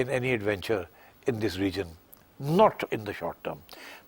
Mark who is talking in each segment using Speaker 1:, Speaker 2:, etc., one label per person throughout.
Speaker 1: in any adventure in this region, not in the short term.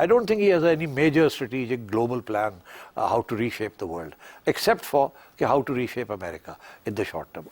Speaker 1: I don't think he has any major strategic global plan how to reshape the world, except for how to reshape America in the short term.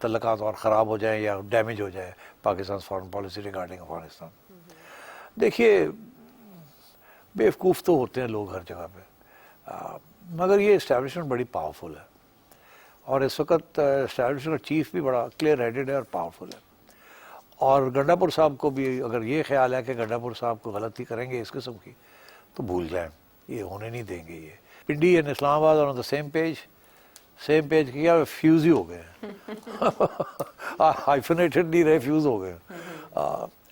Speaker 1: تعلقات اور خراب ہو جائیں یا damage ہو جائے Pakistan foreign policy regarding Afghanistan. دیکھیے بیوقوف تو ہوتے ہیں لوگ ہر جگہ پہ، مگر یہ اسٹیبلشمنٹ بڑی پاورفل ہے، اور اس وقت اسٹیبلشمنٹ چیف بھی بڑا کلیئر ہیڈڈ ہے اور پاورفل ہے. اور گنڈا پور صاحب کو بھی اگر یہ خیال ہے کہ گنڈا پور صاحب کو غلطی کریں گے اس قسم کی تو بھول جائیں، یہ ہونے نہیں دیں گے. یہ پنڈی اینڈ اسلام آباد آن دا سیم پیج کیا فیوز ہی ہو گئے ہائفنیٹڈ نہیں رہے، فیوز ہو گئے.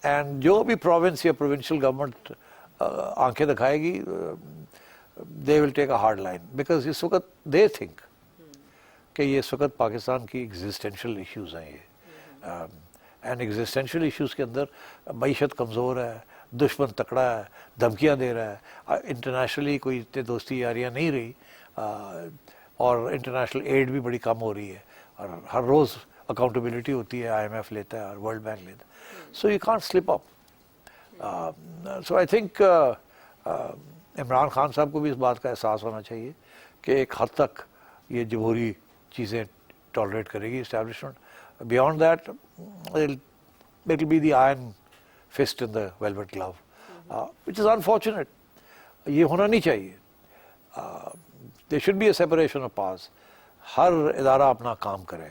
Speaker 1: اینڈ جو بھی پروونس یا پروونشل گورنمنٹ آنکھیں دکھائے گی دے ول ٹیک اے ہارڈ لائن، بیکاز اس وقت دے تھنک کہ یہ اس وقت پاکستان کی ایگزسٹینشیل ایشوز ہیں یہ. اینڈ ایگزسٹینشیل ایشوز کے اندر معیشت کمزور ہے، دشمن تکڑا ہے، دھمکیاں دے رہا ہے، انٹرنیشنلی کوئی اتنے دوستی یاریاں نہیں رہی، اور انٹرنیشنل ایڈ بھی بڑی کم ہو رہی ہے، اور ہر روز اکاؤنٹیبلٹی ہوتی ہے، IMF لیتا ہے اور ورلڈ بینک لیتا ہے. So you can't slip up. So I think Imran Khan صاحب کو بھی اس بات کا احساس ہونا چاہیے کہ ایک حد تک یہ جمہوری چیزیں ٹالریٹ کرے گی establishment. Beyond that it will be the iron fist in the velvet glove, which is unfortunate. یہ ہونا نہیں چاہیے. There should be a separation of powers. ہر ادارہ اپنا کام کرے،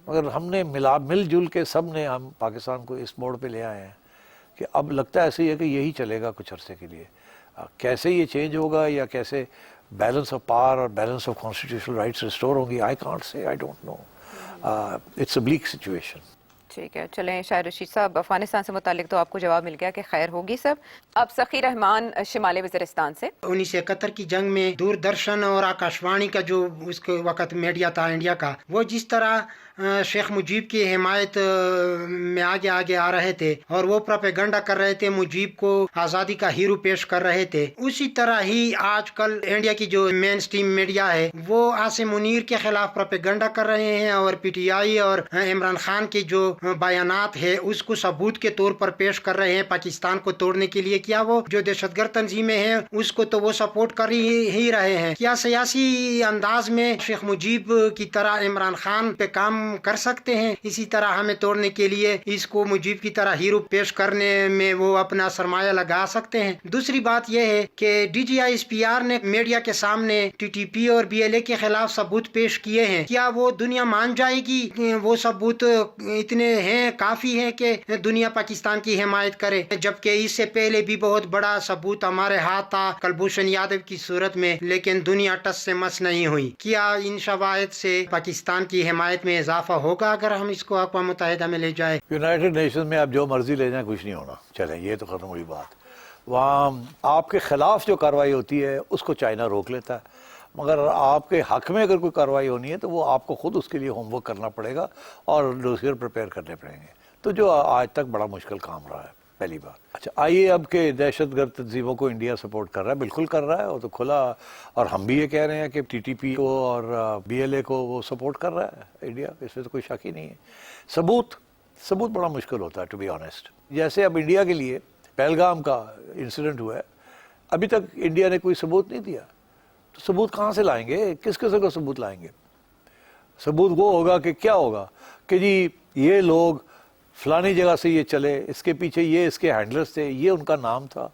Speaker 1: مگر ہم نے مل جل کے سب نے ہم پاکستان کو اس موڑ پہ لے آئے ہیں کہ اب لگتا ایسے ہی ہے کہ یہی چلے گا کچھ عرصے کے لیے. کیسے یہ چینج ہوگا یا کیسے بیلنس آف پاور اور balance of constitutional rights restore ہوں گی، I can't say, I don't know. It's a bleak situation.
Speaker 2: ٹھیک ہے، چلیں شاہد رشید صاحب، افغانستان سے متعلق تو آپ کو جواب مل گیا کہ خیر ہوگی سب. اب سخی رحمان شمالی وزیرستان سے.
Speaker 3: 1971 کی جنگ میں دوردرشن اور آکاشوانی کا جو اس کے وقت میڈیا تھا انڈیا کا، وہ جس طرح شیخ مجیب کی حمایت میں آگے آ رہے تھے اور وہ پروپیگنڈا کر رہے تھے، مجیب کو آزادی کا ہیرو پیش کر رہے تھے، اسی طرح ہی آج کل انڈیا کی جو مین سٹریم میڈیا ہے وہ عاصم منیر کے خلاف پروپیگنڈا کر رہے ہیں، اور PTI اور عمران خان کے جو بیانات ہے اس کو ثبوت کے طور پر پیش کر رہے ہیں پاکستان کو توڑنے کے لیے. کیا وہ جو دہشت گرد تنظیمیں ہیں اس کو تو وہ سپورٹ کر ہی رہے ہیں؟ کیا سیاسی انداز میں شیخ مجیب کی طرح عمران خان پہ کام کر سکتے ہیں؟ اسی طرح ہمیں توڑنے کے لیے اس کو مجیب کی طرح ہیرو پیش کرنے میں وہ اپنا سرمایہ لگا سکتے ہیں. دوسری بات یہ ہے کہ DGI SPR نے میڈیا کے سامنے TTP اور BLA کے خلاف ثبوت پیش کیے ہیں. کیا وہ دنیا مان جائے گی وہ ثبوت اتنے ہیں، کافی ہے کہ دنیا پاکستان کی حمایت کرے؟ جبکہ اس سے پہلے بھی بہت بڑا ثبوت ہمارے ہاتھ تھا کلبھوشن یادو کی صورت میں، لیکن دنیا ٹس سے مس نہیں ہوئی. کیا ان شواہد سے پاکستان کی حمایت میں اضافہ ہوگا اگر ہم اس کو اقوام متحدہ میں لے جائیں؟
Speaker 1: یونائٹڈ نیشن میں آپ جو مرضی لے جائیں کچھ نہیں ہونا. چلیں یہ تو ختم ہوئی بات. وہاں آپ کے خلاف جو کارروائی ہوتی ہے اس کو چائنا روک لیتا ہے، مگر آپ کے حق میں اگر کوئی کارروائی ہونی ہے تو وہ آپ کو خود اس کے لیے ہوم ورک کرنا پڑے گا اور ڈوسیئر پریپیئر کرنے پڑیں گے. تو جو آج تک بڑا مشکل کام رہا ہے پہلی بات. اچھا آئیے اب کہ دہشت گرد تنظیموں کو انڈیا سپورٹ کر رہا ہے، بالکل کر رہا ہے، وہ تو کھلا، اور ہم بھی یہ کہہ رہے ہیں کہ TTP کو اور BLA کو وہ سپورٹ کر رہا ہے انڈیا، اس میں تو کوئی شک ہی نہیں ہے. ثبوت بڑا مشکل ہوتا ہے ٹو بی آنیسٹ. جیسے اب انڈیا کے لیے پہلگام کا انسیڈنٹ ہوا ہے، ابھی تک انڈیا نے کوئی ثبوت نہیں دیا، تو ثبوت کہاں سے لائیں گے؟ کس قسم کا ثبوت لائیں گے؟ ثبوت وہ ہوگا کہ کیا ہوگا کہ جی یہ لوگ فلانی جگہ سے یہ چلے، اس کے پیچھے یہ اس کے ہینڈلرز تھے، یہ ان کا نام تھا،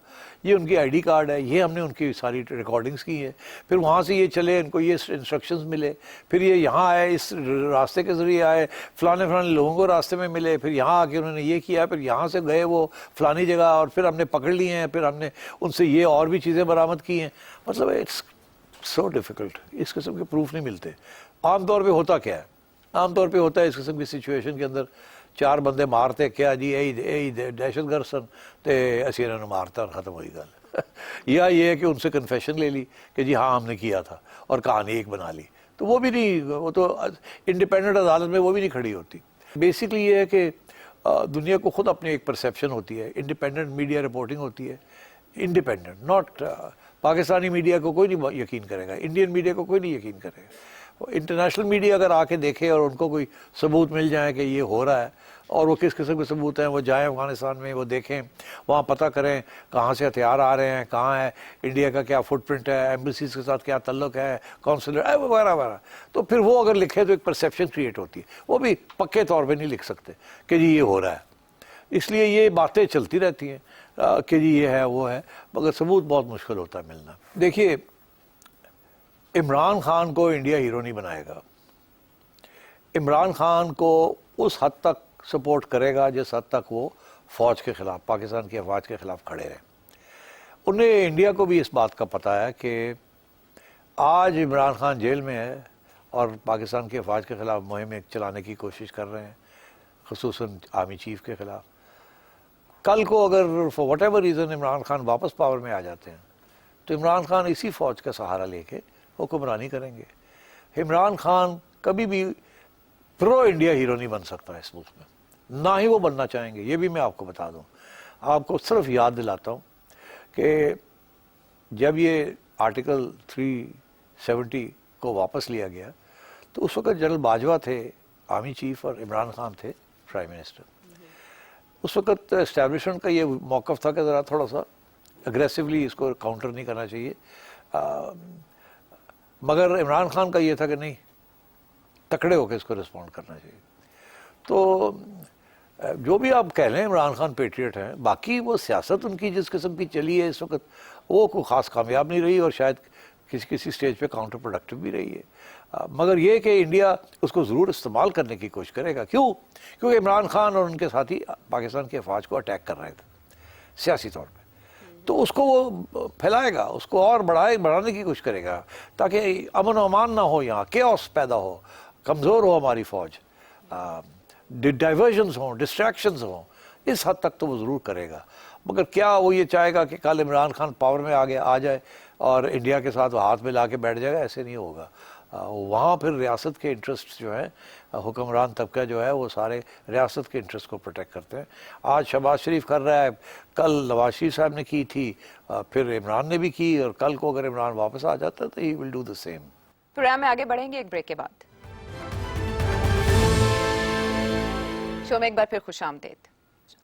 Speaker 1: یہ ان کی ID کارڈ ہے، یہ ہم نے ان کی ساری ریکارڈنگز کی ہیں، پھر وہاں سے یہ چلے، ان کو یہ انسٹرکشنز ملے، پھر یہ یہاں آئے، اس راستے کے ذریعے آئے، فلانے لوگوں کو راستے میں ملے، پھر یہاں آ کے انہوں نے یہ کیا، پھر یہاں سے گئے وہ فلانی جگہ اور پھر ہم نے پکڑ لیے ہیں، پھر ہم نے ان سے یہ اور بھی چیزیں برآمد کی ہیں. مطلب اٹس سو ڈیفیکلٹ، اس قسم کے پروف نہیں ملتے. عام طور پہ ہوتا کیا ہے؟ عام طور پہ ہوتا ہے اس قسم کی سچویشن کے اندر 4 بندے مارتے، کیا جی اے دہشت گرد سن تے اسی انہوں نے مارتا اور ختم ہوئی گل. یا یہ ہے کہ ان سے کنفیشن لے لی کہ جی ہاں ہم نے کیا تھا اور کہانی ایک بنا لی، تو وہ بھی نہیں، وہ تو انڈیپینڈنٹ عدالت میں وہ بھی نہیں کھڑی ہوتی. بیسکلی یہ ہے کہ دنیا کو خود اپنی ایک پرسیپشن ہوتی ہے، انڈیپینڈنٹ میڈیا رپورٹنگ ہوتی ہے، انڈیپینڈنٹ، ناٹ پاکستانی میڈیا کو کوئی نہیں یقین کرے گا، انڈین میڈیا کو کوئی نہیں یقین کرے گا. انٹرنیشنل میڈیا اگر آ کے دیکھے اور ان کو کوئی ثبوت مل جائے کہ یہ ہو رہا ہے اور وہ کس قسم کے ثبوت ہیں وہ جائیں افغانستان میں، وہ دیکھیں، وہاں پتہ کریں کہاں سے ہتھیار آ رہے ہیں، کہاں ہے انڈیا کا کیا فٹ پرنٹ ہے، ایمبیسیز کے ساتھ کیا تعلق ہے، کونسلر وغیرہ وغیرہ. تو پھر وہ اگر لکھے تو ایک پرسیپشن کریٹ ہوتی ہے. وہ بھی پکے طور پہ نہیں لکھ سکتے کہ جی یہ ہو رہا ہے. اس لیے یہ باتیں چلتی رہتی ہیں کہ جی یہ ہے وہ ہے، مگر ثبوت بہت مشکل ہوتا ہے ملنا. دیکھیے عمران خان کو انڈیا ہیرو نہیں بنائے گا. عمران خان کو اس حد تک سپورٹ کرے گا جس حد تک وہ فوج کے خلاف، پاکستان کی افواج کے خلاف کھڑے رہے. انہیں انڈیا کو بھی اس بات کا پتہ ہے کہ آج عمران خان جیل میں ہے اور پاکستان کی افواج کے خلاف مہم چلانے کی کوشش کر رہے ہیں، خصوصاً آرمی چیف کے خلاف. کل کو اگر for what ever reason Imran Khan واپس پاور میں آ جاتے ہیں تو عمران خان اسی فوج کا سہارا لے کے حکمرانی کریں گے. عمران خان کبھی بھی پرو انڈیا ہیرو نہیں بن سکتا اس ملک میں، نہ ہی وہ بننا چاہیں گے. یہ بھی میں آپ کو بتا دوں. آپ کو صرف یاد دلاتا ہوں کہ جب یہ آرٹیکل 370 کو واپس لیا گیا تو اس وقت جنرل باجوہ تھے آرمی چیف اور عمران خان تھے پرائم منسٹر. اس وقت اسٹیبلشمنٹ کا یہ موقف تھا کہ ذرا تھوڑا سا اگریسولی اس کو کاؤنٹر نہیں کرنا چاہیے، مگر عمران خان کا یہ تھا کہ نہیں، تکڑے ہو کے اس کو رسپونڈ کرنا چاہیے. تو جو بھی آپ کہہ لیں عمران خان پیٹریٹ ہیں، باقی وہ سیاست ان کی جس قسم کی چلی ہے اس وقت وہ کوئی خاص کامیاب نہیں رہی اور شاید کسی سٹیج پہ کاؤنٹر پروڈکٹیو بھی رہی ہے. مگر یہ کہ انڈیا اس کو ضرور استعمال کرنے کی کوشش کرے گا. کیوں؟ کیونکہ عمران خان اور ان کے ساتھی پاکستان کی افواج کو اٹیک کر رہے تھے سیاسی طور پہ. تو اس کو وہ پھیلائے گا، اس کو اور بڑھانے کی کوشش کرے گا تاکہ امن و امان نہ ہو، یہاں کیوس پیدا ہو، کمزور ہو ہماری فوج، ڈائیورژنز ہوں، ڈسٹریکشنز ہوں. اس حد تک تو وہ ضرور کرے گا. مگر کیا وہ یہ چاہے گا کہ کل عمران خان پاور میں آ جائے اور انڈیا کے ساتھ وہ ہاتھ ملا کے بیٹھ جائے گا؟ ایسے نہیں ہوگا. وہاں پھر ریاست کے انٹرسٹ جو ہیں، حکمران طبقہ جو ہے وہ سارے ریاست کے انٹرسٹ کو پروٹیکٹ کرتے ہیں. آج شہباز شریف کر رہا ہے، کل نواز شریف صاحب نے کی تھی، پھر عمران نے بھی کی، اور کل کو اگر عمران واپس آ جاتا ہے تو ہی will do the same.
Speaker 2: Programme میں آگے بڑھیں گے ایک بریک کے بعد. شو میں ایک بار پھر خوش آمدید.